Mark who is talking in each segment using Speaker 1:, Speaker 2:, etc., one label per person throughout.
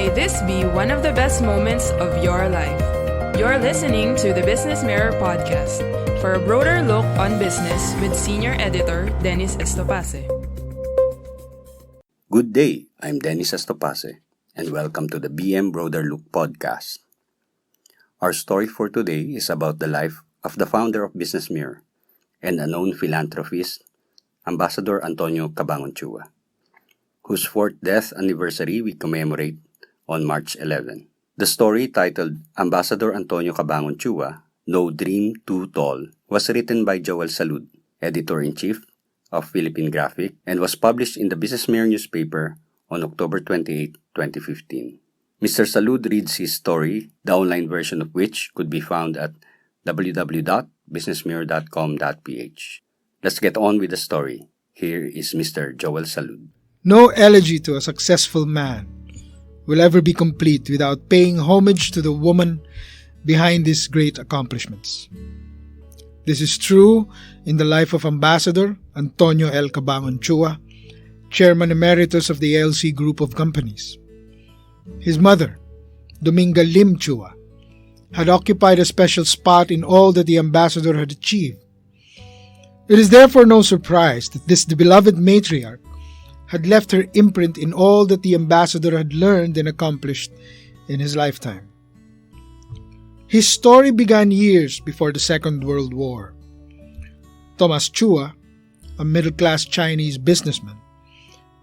Speaker 1: may this be one of the best moments of your life. You're listening to the Business Mirror podcast for a broader look on business with Senior Editor Dennis Estopase.
Speaker 2: Good day, I'm Dennis Estopase, and welcome to the BM Broader Look podcast. Our story for today is about the life of the founder of BusinessMirror and a known philanthropist, Ambassador Antonio Cabangon Chua, whose 4th death anniversary we commemorate on March 11. The story, titled Ambassador Antonio Cabangon Chua, No Dream Too Tall, was written by Joel Salud, Editor-in-Chief of Philippine Graphic, and was published in the BusinessMirror newspaper on October 28, 2015. Mr. Salud reads his story, the online version of which could be found at www.businessmirror.com.ph. Let's get on with the story. Here is Mr. Joel Salud.
Speaker 3: No elegy to a successful man will ever be complete without paying homage to the woman behind these great accomplishments. This is true in the life of Ambassador Antonio L. Cabangon Chua, Chairman Emeritus of the ALC Group of Companies. His mother, Dominga Lim Chua, had occupied a special spot in all that the ambassador had achieved. It is therefore no surprise that this beloved matriarch had left her imprint in all that the ambassador had learned and accomplished in his lifetime. His story began years before the Second World War. Thomas Chua, a middle-class Chinese businessman,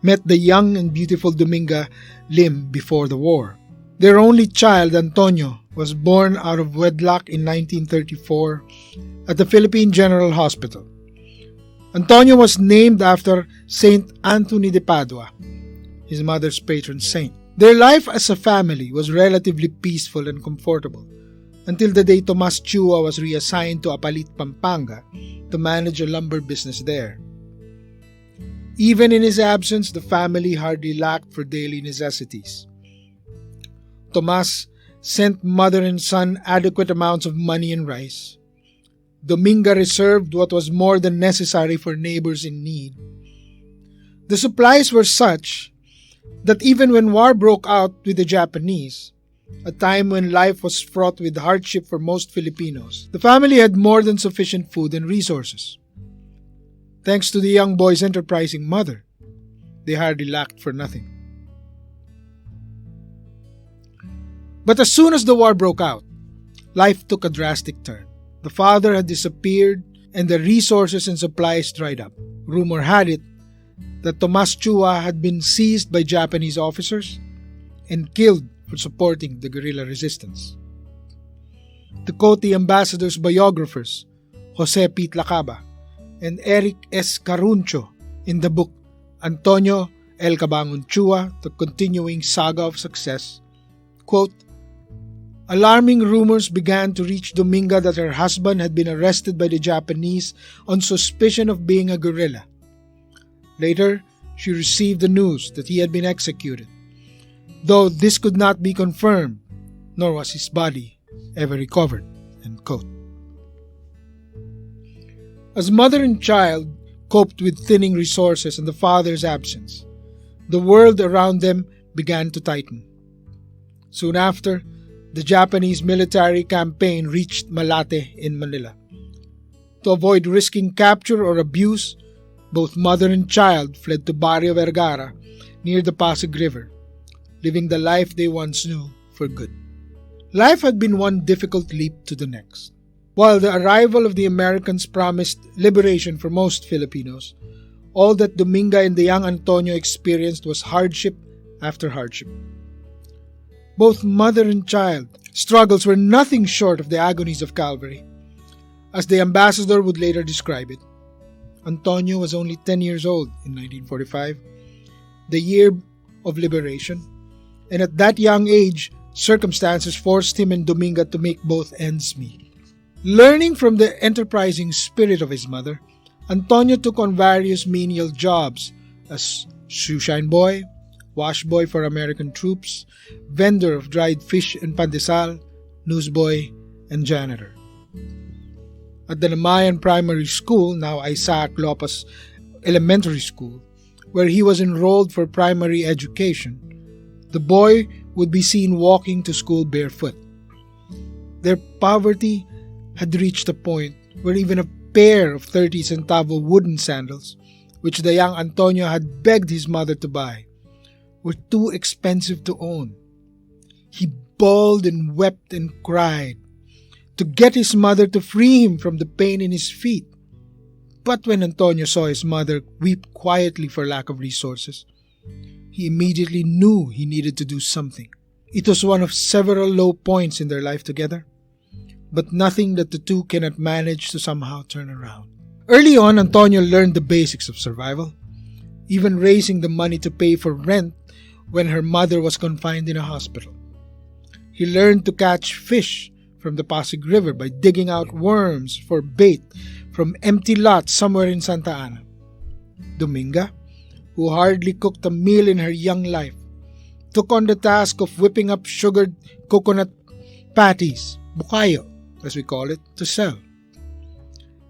Speaker 3: met the young and beautiful Dominga Lim before the war. Their only child, Antonio, was born out of wedlock in 1934 at the Philippine General Hospital. Antonio was named after Saint Anthony de Padua, his mother's patron saint. Their life as a family was relatively peaceful and comfortable until the day Tomas Chua was reassigned to Apalit, Pampanga to manage a lumber business there. Even in his absence, the family hardly lacked for daily necessities. Tomas sent mother and son adequate amounts of money and rice. Dominga reserved what was more than necessary for neighbors in need. The supplies were such that even when war broke out with the Japanese, a time when life was fraught with hardship for most Filipinos, the family had more than sufficient food and resources. Thanks to the young boy's enterprising mother, they hardly lacked for nothing. But as soon as the war broke out, life took a drastic turn. The father had disappeared and the resources and supplies dried up. Rumor had it that Tomas Chua had been seized by Japanese officers and killed for supporting the guerrilla resistance. To quote the ambassador's biographers, Jose P. Tlacaba and Eric S. Caruncho, in the book Antonio L. Cabangon Chua, The Continuing Saga of Success, quote, alarming rumors began to reach Dominga that her husband had been arrested by the Japanese on suspicion of being a guerrilla. Later, she received the news that he had been executed, though this could not be confirmed, nor was his body ever recovered. End quote. As mother and child coped with thinning resources and the father's absence, the world around them began to tighten. Soon after, the Japanese military campaign reached Malate in Manila. To avoid risking capture or abuse, both mother and child fled to Barrio Vergara near the Pasig River, living the life they once knew for good. Life had been one difficult leap to the next. While the arrival of the Americans promised liberation for most Filipinos, all that Dominga and the young Antonio experienced was hardship after hardship. Both mother and child struggles were nothing short of the agonies of Calvary. As the ambassador would later describe it, Antonio was only 10 years old in 1945, the year of liberation, and at that young age, circumstances forced him and Dominga to make both ends meet. Learning from the enterprising spirit of his mother, Antonio took on various menial jobs as shoeshine boy, wash boy for American troops, vendor of dried fish and pandesal, newsboy, and janitor. At the Namayan Primary School, now Isaac Lopez Elementary School, where he was enrolled for primary education, the boy would be seen walking to school barefoot. Their poverty had reached a point where even a pair of 30-centavo wooden sandals, which the young Antonio had begged his mother to buy, were too expensive to own. He bawled and wept and cried to get his mother to free him from the pain in his feet. But when Antonio saw his mother weep quietly for lack of resources, he immediately knew he needed to do something. It was one of several low points in their life together, but nothing that the two cannot manage to somehow turn around. Early on, Antonio learned the basics of survival, even raising the money to pay for rent when her mother was confined in a hospital. He learned to catch fish from the Pasig River by digging out worms for bait from empty lots somewhere in Santa Ana. Dominga, who hardly cooked a meal in her young life, took on the task of whipping up sugared coconut patties, bukayo, as we call it, to sell.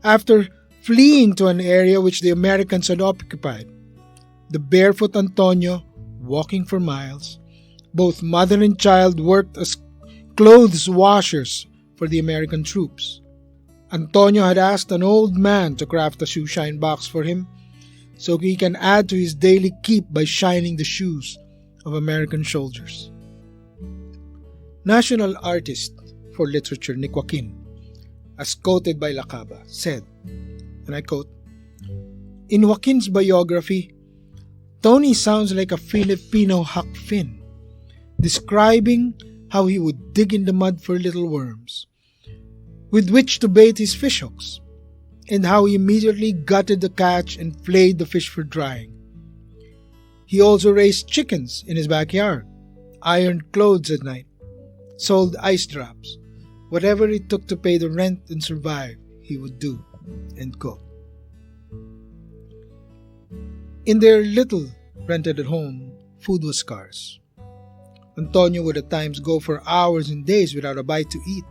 Speaker 3: After fleeing to an area which the Americans had occupied, the barefoot Antonio, walking for miles, both mother and child worked as clothes washers for the American troops. Antonio had asked an old man to craft a shoe shine box for him so he can add to his daily keep by shining the shoes of American soldiers. National artist for literature Nick Joaquin, as quoted by Lacaba, said, and I quote, "In Joaquin's biography, Tony sounds like a Filipino Huck Finn, describing how he would dig in the mud for little worms, with which to bait his fishhooks, and how he immediately gutted the catch and flayed the fish for drying. He also raised chickens in his backyard, ironed clothes at night, sold ice drops. Whatever it took to pay the rent and survive, he would do." End quote. In their little rented at home, food was scarce. Antonio would at times go for hours and days without a bite to eat,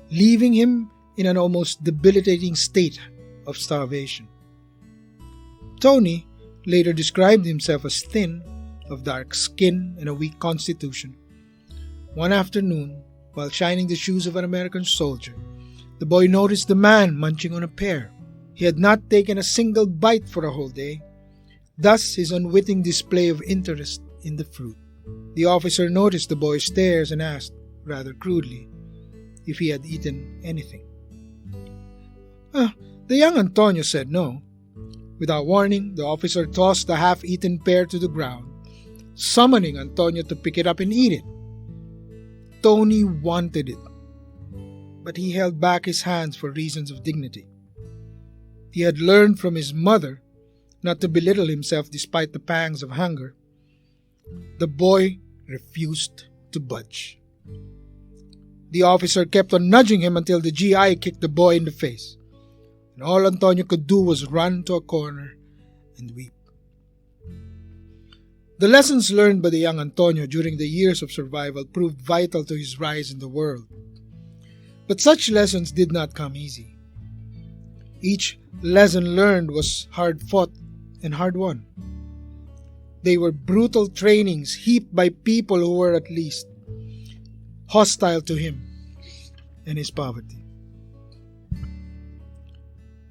Speaker 3: leaving him in an almost debilitating state of starvation. Tony later described himself as thin, of dark skin and a weak constitution. One afternoon, while shining the shoes of an American soldier, the boy noticed the man munching on a pear. He had not taken a single bite for a whole day, thus his unwitting display of interest in the fruit. The officer noticed the boy's stares and asked, rather crudely, if he had eaten anything. The young Antonio said no. Without warning, the officer tossed the half-eaten pear to the ground, summoning Antonio to pick it up and eat it. Tony wanted it, but he held back his hands for reasons of dignity. He had learned from his mother not to belittle himself despite the pangs of hunger. The boy refused to budge. The officer kept on nudging him until the GI kicked the boy in the face, and all Antonio could do was run to a corner and weep. The lessons learned by the young Antonio during the years of survival proved vital to his rise in the world. But such lessons did not come easy. Each lesson learned was hard-fought and hard-won. They were brutal trainings heaped by people who were at least hostile to him and his poverty.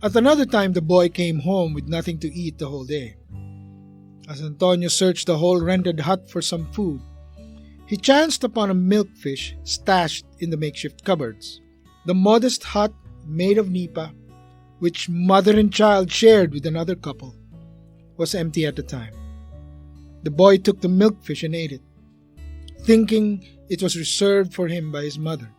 Speaker 3: At another time, the boy came home with nothing to eat the whole day. As Antonio searched the whole rented hut for some food, he chanced upon a milkfish stashed in the makeshift cupboards. The modest hut, made of nipa, which mother and child shared with another couple, was empty at the time. The boy took the milkfish and ate it, thinking it was reserved for him by his mother.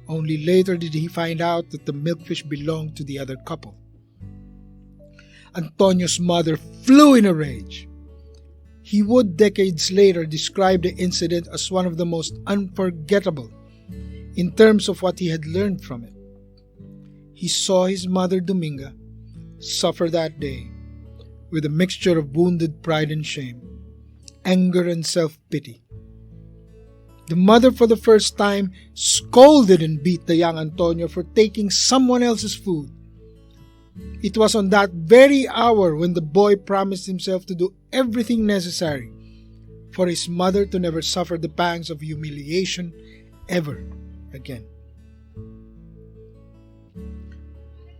Speaker 3: Only later did he find out that the milkfish belonged to the other couple. Antonio's mother flew in a rage. He would decades later describe the incident as one of the most unforgettable in terms of what he had learned from it. He saw his mother Dominga suffer that day with a mixture of wounded pride and shame, anger and self-pity. The mother for the first time scolded and beat the young Antonio for taking someone else's food. It was on that very hour when the boy promised himself to do everything necessary for his mother to never suffer the pangs of humiliation ever again.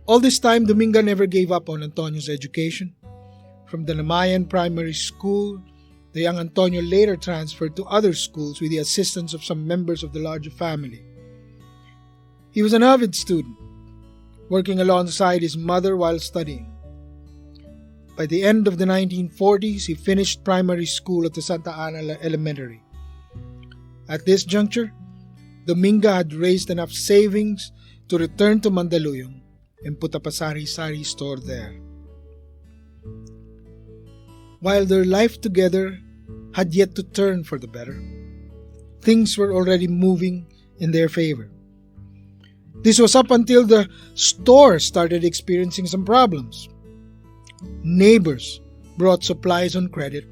Speaker 3: All this time, Dominga never gave up on Antonio's education. From the Namayan Primary School, the young Antonio later transferred to other schools with the assistance of some members of the larger family. He was an avid student, working alongside his mother while studying. By the end of the 1940s, he finished primary school at the Santa Ana Elementary. At this juncture, Dominga had raised enough savings to return to Mandaluyong and put up a sari-sari store there. While their life together had yet to turn for the better, things were already moving in their favor. This was up until the store started experiencing some problems. Neighbors brought supplies on credit,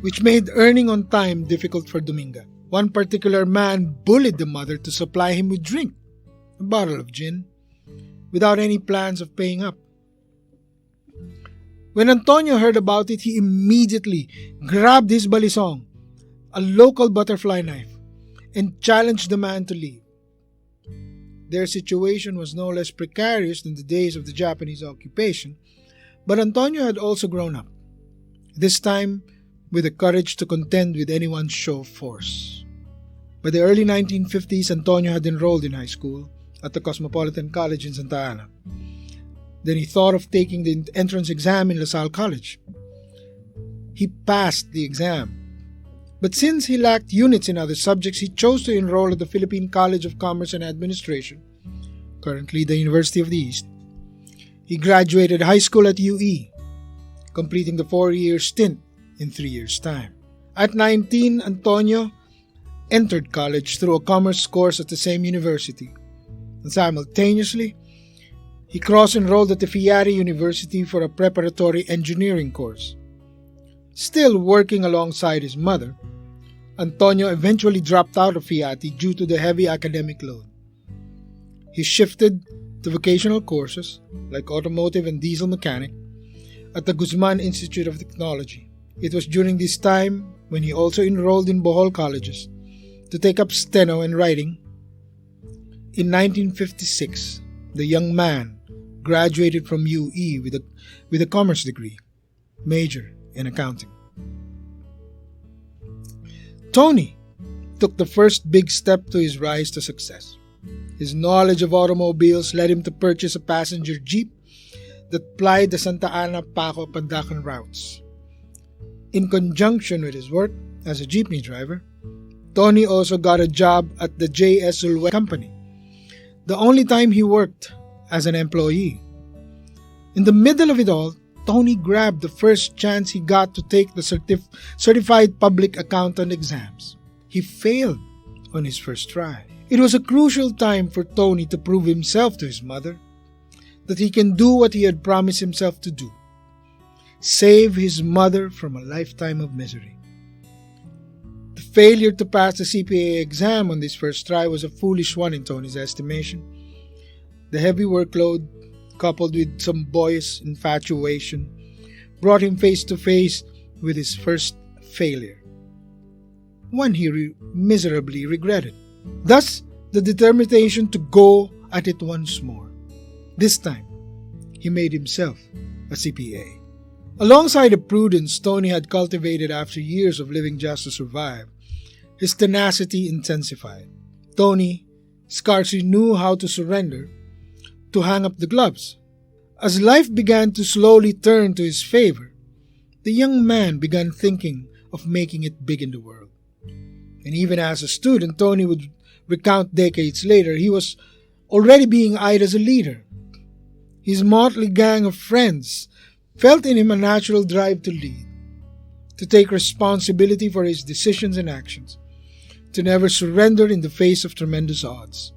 Speaker 3: which made earning on time difficult for Dominga. One particular man bullied the mother to supply him with drink, a bottle of gin, without any plans of paying up. When Antonio heard about it, he immediately grabbed his balisong, a local butterfly knife, and challenged the man to leave. Their situation was no less precarious than the days of the Japanese occupation, but Antonio had also grown up, this time with the courage to contend with anyone's show of force. By the early 1950s, Antonio had enrolled in high school at the Cosmopolitan College in Santa Ana. Then he thought of taking the entrance exam in LaSalle College. He passed the exam, but since he lacked units in other subjects, he chose to enroll at the Philippine College of Commerce and Administration, currently the University of the East. He graduated high school at UE, completing the 4-year stint in 3 years' time. At 19, Antonio entered college through a commerce course at the same university, and simultaneously, he cross-enrolled at the FIARI University for a preparatory engineering course. Still working alongside his mother, Antonio eventually dropped out of FIATI due to the heavy academic load. He shifted to vocational courses like automotive and diesel mechanic at the Guzman Institute of Technology. It was during this time when he also enrolled in Bohol colleges to take up steno and writing. In 1956, the young man graduated from UE with a commerce degree, major in accounting. Tony took the first big step to his rise to success. His knowledge of automobiles led him to purchase a passenger jeep that plied the Santa Ana, Paco, Pandacan routes. In conjunction with his work as a jeepney driver, Tony also got a job at the J.S. Zulwe Company, the only time he worked as an employee. In the middle of it all, Tony grabbed the first chance he got to take the certified public accountant exams. He failed on his first try. It was a crucial time for Tony to prove himself to his mother that he can do what he had promised himself to do: save his mother from a lifetime of misery. The failure to pass the CPA exam on this first try was a foolish one in Tony's estimation. The heavy workload, coupled with some boyish infatuation, brought him face to face with his first failure, one he miserably regretted. Thus, the determination to go at it once more. This time, he made himself a CPA. Alongside the prudence Tony had cultivated after years of living just to survive, his tenacity intensified. Tony scarcely knew how to surrender, to hang up the gloves. As life began to slowly turn to his favor, the young man began thinking of making it big in the world. And even as a student, Tony would recount decades later, he was already being eyed as a leader. His motley gang of friends felt in him a natural drive to lead, to take responsibility for his decisions and actions, to never surrender in the face of tremendous odds.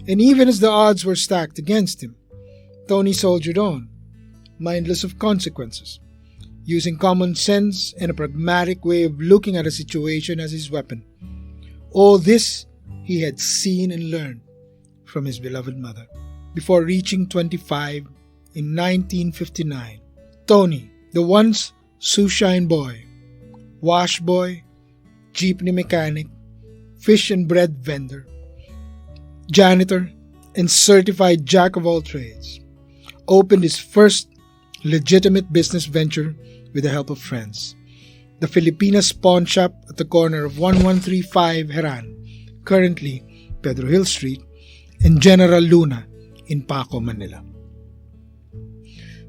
Speaker 3: And even as the odds were stacked against him, Tony soldiered on, mindless of consequences, using common sense and a pragmatic way of looking at a situation as his weapon. All this he had seen and learned from his beloved mother. Before reaching 25 in 1959, Tony, the once sunshine boy, wash boy, jeepney mechanic, fish and bread vendor, janitor, and certified jack of all trades, opened his first legitimate business venture with the help of friends, the Filipinas Pawn Shop at the corner of 1135 Heran, currently Pedro Hill Street, and General Luna in Paco, Manila.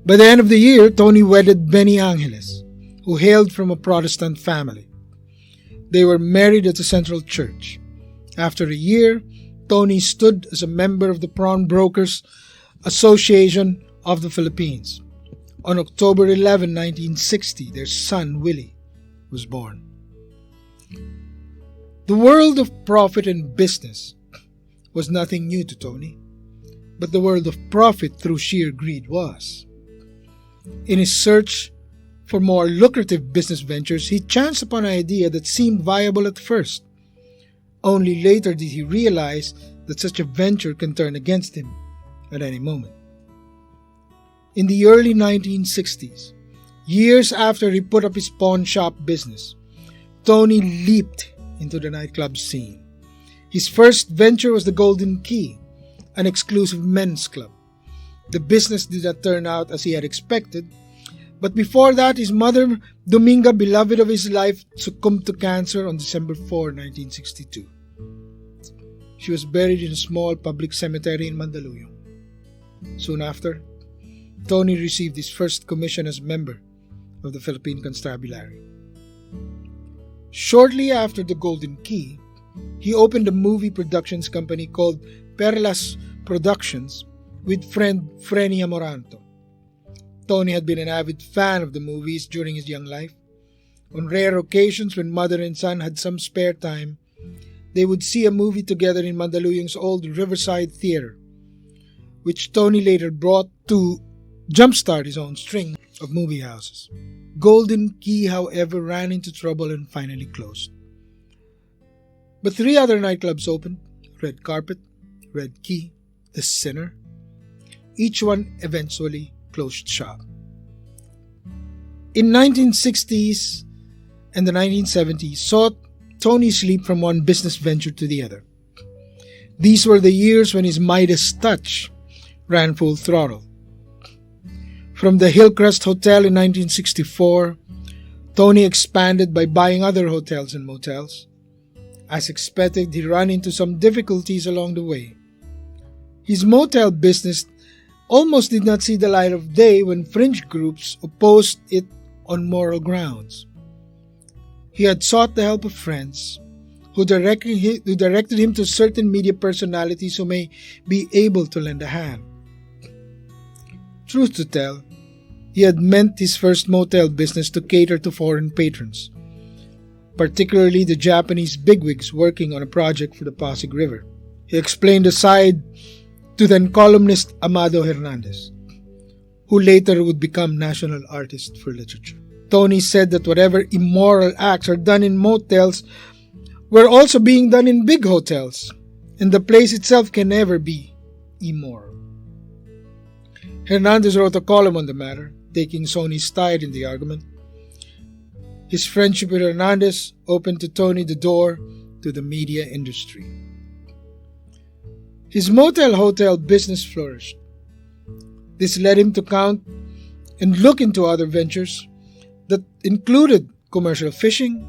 Speaker 3: By the end of the year, Tony wedded Benny Angeles, who hailed from a Protestant family. They were married at the Central Church. After a year, Tony stood as a member of the Pawnbrokers Association of the Philippines. On October 11, 1960, their son, Willie, was born. The world of profit and business was nothing new to Tony, but the world of profit through sheer greed was. In his search for more lucrative business ventures, he chanced upon an idea that seemed viable at first. Only later did he realize that such a venture can turn against him at any moment. In the early 1960s, years after he put up his pawn shop business, Tony leaped into the nightclub scene. His first venture was the Golden Key, an exclusive men's club. The business did not turn out as he had expected, but before that, his mother, Dominga, beloved of his life, succumbed to cancer on December 4, 1962. She was buried in a small public cemetery in Mandaluyong. Soon after, Tony received his first commission as member of the Philippine Constabulary. Shortly after the Golden Key, he opened a movie productions company called Perlas Productions with friend Frenia Moranto. Tony had been an avid fan of the movies during his young life. On rare occasions when mother and son had some spare time, they would see a movie together in Mandaluyong's old Riverside Theater, which Tony later brought to jumpstart his own string of movie houses. Golden Key, however, ran into trouble and finally closed. But 3 other nightclubs opened: Red Carpet, Red Key, The Sinner. Each one eventually closed shop. In 1960s and the 1970s saw Tony's leap from one business venture to the other. These were the years when his Midas touch ran full throttle. From the Hillcrest Hotel in 1964, Tony expanded by buying other hotels and motels. As expected, he ran into some difficulties along the way. His motel business almost did not see the light of day when fringe groups opposed it on moral grounds. He had sought the help of friends who directed him to certain media personalities who may be able to lend a hand. Truth to tell, he had meant his first motel business to cater to foreign patrons, particularly the Japanese bigwigs working on a project for the Pasig River. He explained aside to then columnist Amado Hernandez, who later would become National Artist for Literature. Tony said that whatever immoral acts are done in motels were also being done in big hotels, and the place itself can never be immoral. Hernandez wrote a column on the matter, taking Tony's side in the argument. His friendship with Hernandez opened to Tony the door to the media industry. His motel-hotel business flourished. This led him to count and look into other ventures that included commercial fishing,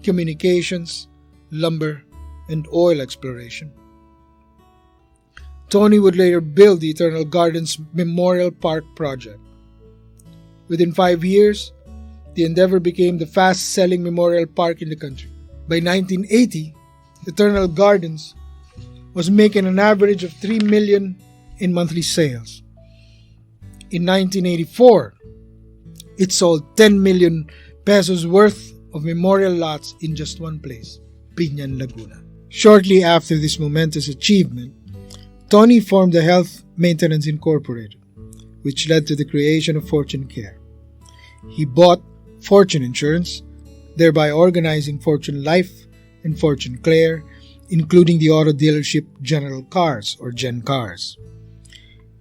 Speaker 3: communications, lumber, and oil exploration. Tony would later build the Eternal Gardens Memorial Park project. Within 5 years, the endeavor became the fast-selling memorial park in the country. By 1980, Eternal Gardens was making an average of $3 million in monthly sales. In 1984, it sold 10 million pesos worth of memorial lots in just one place, Piñan, Laguna. Shortly after this momentous achievement, Tony formed the Health Maintenance Incorporated, which led to the creation of Fortune Care. He bought Fortune Insurance, thereby organizing Fortune Life and Fortune Clare, including the auto dealership General Cars or Gen Cars.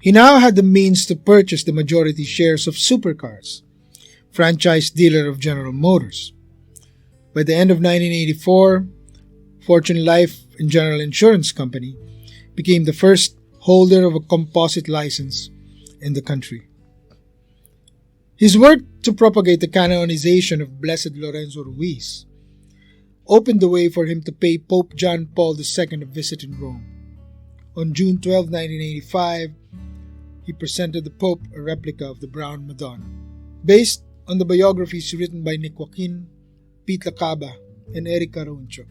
Speaker 3: He now had the means to purchase the majority shares of Supercars, franchise dealer of General Motors. By the end of 1984, Fortune Life and General Insurance Company became the first holder of a composite license in the country. His work to propagate the canonization of Blessed Lorenzo Ruiz opened the way for him to pay Pope John Paul II a visit in Rome. On June 12, 1985, he presented the Pope a replica of the Brown Madonna. Based on the biographies written by Nick Joaquin, Pete Lacaba, and Eric Caruncho,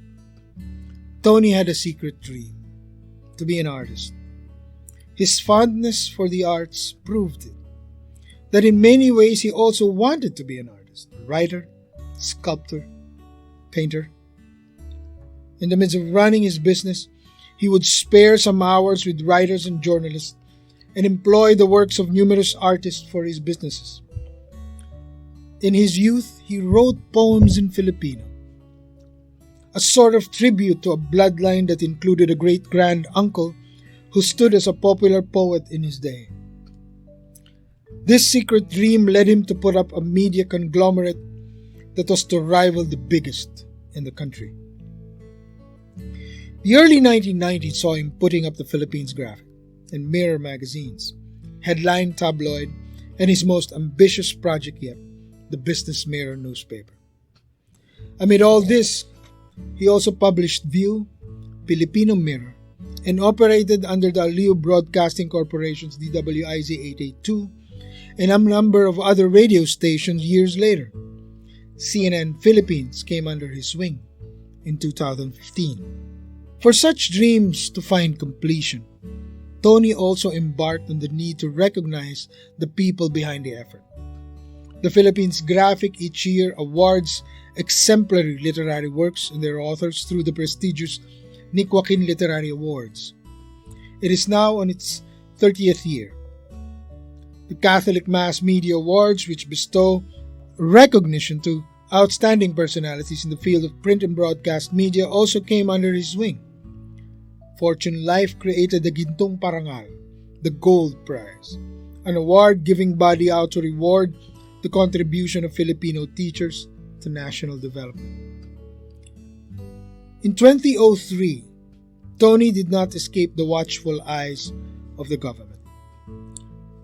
Speaker 3: Tony had a secret dream: to be an artist. His fondness for the arts proved it. That in many ways he also wanted to be an artist, a writer, sculptor, painter. In the midst of running his business, he would spare some hours with writers and journalists and employ the works of numerous artists for his businesses. In his youth, he wrote poems in Filipino, a sort of tribute to a bloodline that included a great-grand-uncle who stood as a popular poet in his day. This secret dream led him to put up a media conglomerate that was to rival the biggest in the country. The early 1990s saw him putting up the Philippines Graphic and Mirror magazines, Headline Tabloid, and his most ambitious project yet, the BusinessMirror newspaper. Amid all this, he also published View, Filipino Mirror, and operated under the Aliu Broadcasting Corporation's DWIZ 882 and a number of other radio stations years later. CNN Philippines came under his wing in 2015. For such dreams to find completion, Tony also embarked on the need to recognize the people behind the effort. The Philippines Graphic each year awards exemplary literary works and their authors through the prestigious Nick Joaquin Literary Awards. It is now on its 30th year. The Catholic Mass Media Awards, which bestow recognition to outstanding personalities in the field of print and broadcast media, also came under his wing. Fortune Life created the Gintong Parangal, the Gold Prize, an award-giving body out to reward the contribution of Filipino teachers to national development. In 2003, Tony did not escape the watchful eyes of the government.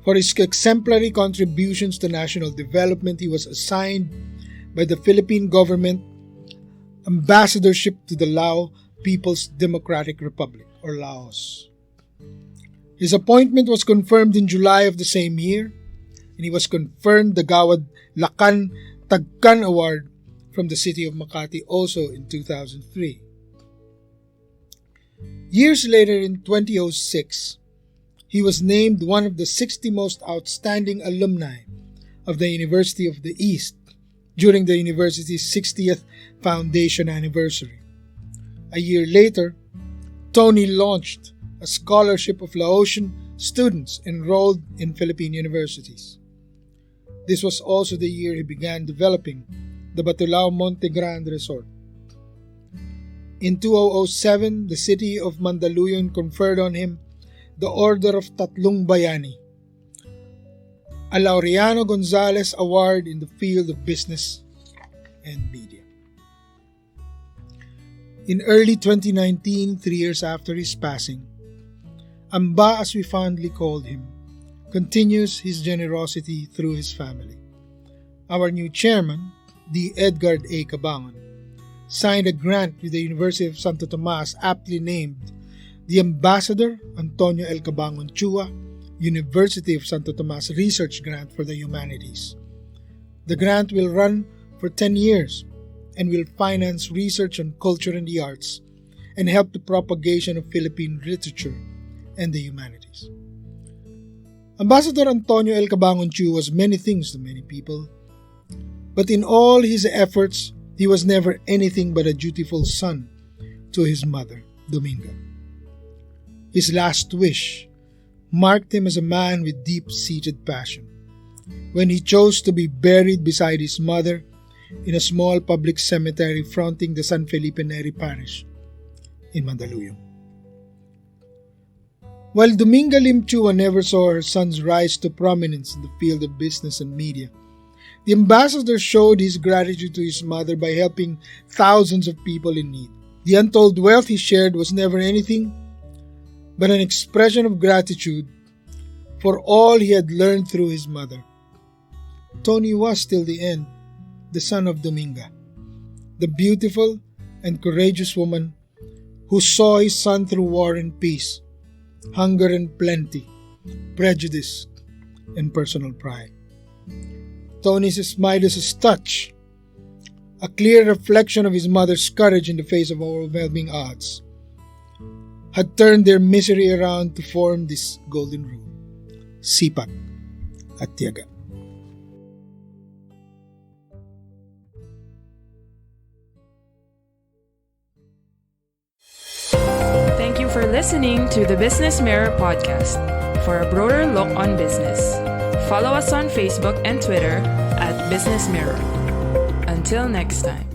Speaker 3: For his exemplary contributions to national development, he was assigned by the Philippine government ambassadorship to the Lao People's Democratic Republic, or Laos. His appointment was confirmed in July of the same year, and he was conferred the Gawad Lakan Tagkan Award from the city of Makati also in 2003. Years later, in 2006, he was named one of the 60 most outstanding alumni of the University of the East during the university's 60th foundation anniversary. A year later, Tony launched a scholarship of Laotian students enrolled in Philippine universities. This was also the year he began developing the Batulao Monte Grande Resort. In 2007, the city of Mandaluyong conferred on him the Order of Tatlong Bayani, a Laureano Gonzalez Award in the field of business and media. In early 2019, 3 years after his passing, Amba, as we fondly called him, continues his generosity through his family. Our new chairman, D. Edgar A. Cabangon, signed a grant with the University of Santo Tomas aptly named the Ambassador Antonio L. Cabangon Chua, University of Santo Tomas Research Grant for the Humanities. The grant will run for 10 years and will finance research on culture and the arts and help the propagation of Philippine literature and the humanities. Ambassador Antonio L. Cabangon Chua was many things to many people, but in all his efforts, he was never anything but a dutiful son to his mother, Dominga. His last wish marked him as a man with deep-seated passion when he chose to be buried beside his mother in a small public cemetery fronting the San Felipe Neri parish in Mandaluyong. While Dominga Lim Chua never saw her son's rise to prominence in the field of business and media, The ambassador showed his gratitude to his mother by helping thousands of people in need. The untold wealth he shared was never anything but an expression of gratitude for all he had learned through his mother. Tony was, till the end, the son of Dominga, the beautiful and courageous woman who saw his son through war and peace, hunger and plenty, prejudice and personal pride. Tony's Midas's touch, a clear reflection of his mother's courage in the face of overwhelming odds, had turned their misery around to form this golden rule: sipag at tiyaga.
Speaker 1: Thank you for listening to the Business Mirror podcast. For a broader look on business, follow us on Facebook and Twitter at Business Mirror. Until next time.